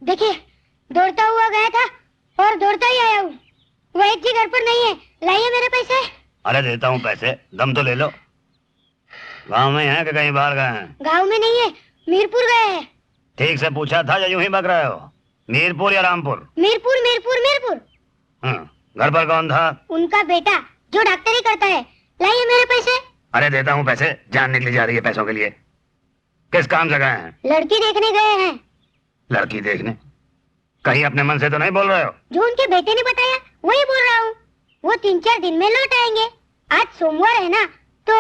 देखिए, दौड़ता हुआ गया था और दौड़ता ही आया हूँ। वैद जी घर पर नहीं है, लाइए मेरे पैसे। अरे देता हूँ पैसे, दम तो ले लो। गांव में है कि कहीं बाहर गए हैं? गांव में नहीं है, मीरपुर गए हैं। ठीक से पूछा था या यूं ही बक रहे हो? मीरपुर या रामपुर? मीरपुर मीरपुर मीरपुर। घर पर कौन था? उनका बेटा जो डॉक्टरी करता है। लाइए मेरे पैसे। अरे देता हूँ पैसे, जान निकली जा रही है पैसों के लिए। किस काम से गए हैं? लड़की देखने गए हैं। लड़की देखने? कहीं अपने मन से तो नहीं बोल रहे हो? जो उनके बेटे ने बताया वही बोल रहा हूँ। वो 3-4 दिन में लौट आएंगे। आज सोमवार है ना, तो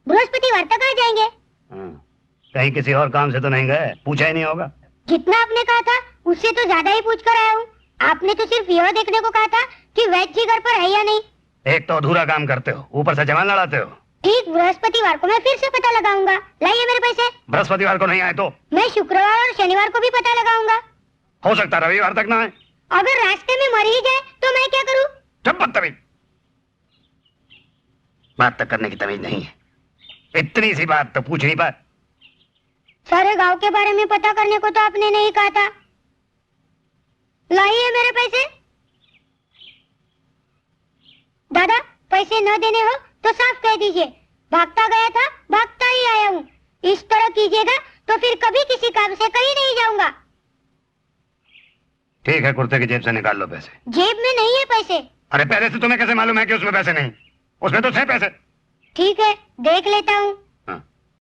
बृहस्पतिवार तक आ जाएंगे। कहीं किसी और काम से तो नहीं गए? पूछा ही नहीं होगा। जितना आपने कहा था उससे तो ज्यादा ही पूछ कर आया हूँ। आपने तो सिर्फ यह देखने को कहा था कि वैद जी घर पर है या नहीं। एक तो अधूरा काम करते हो, ऊपर से जवान लड़ाते हो। ठीक बृहस्पतिवार को मैं फिर से पता लगाऊंगा। लाइए मेरे पैसे। बृहस्पतिवार को नहीं आए तो? मैं शुक्रवार और शनिवार को भी पता लगाऊंगा। हो सकता रविवार तक ना आए। अगर रास्ते में मर ही जाए तो मैं क्या करूँ? जब बदतमीज, बात तक करने की तमीज नहीं है। इतनी सी बात तो पूछ नहीं पाए। सारे गांव के बारे में पता करने को तो आपने नहीं कहा था। लाइए मेरे पैसे। दादा, पैसे न देने हो तो साफ कह दीजिए। भागता गया था, भागता ही आया हूँ। इस तरह कीजिएगा तो फिर कभी किसी काम से कहीं नहीं जाऊंगा। ठीक है, कुर्ते की जेब से निकाल लो पैसे। जेब में नहीं है पैसे। अरे पहले से तुम्हें कैसे मालूम है कि उसमें पैसे नहीं? उसमें तो थे पैसे। ठीक है, देख लेता हूँ।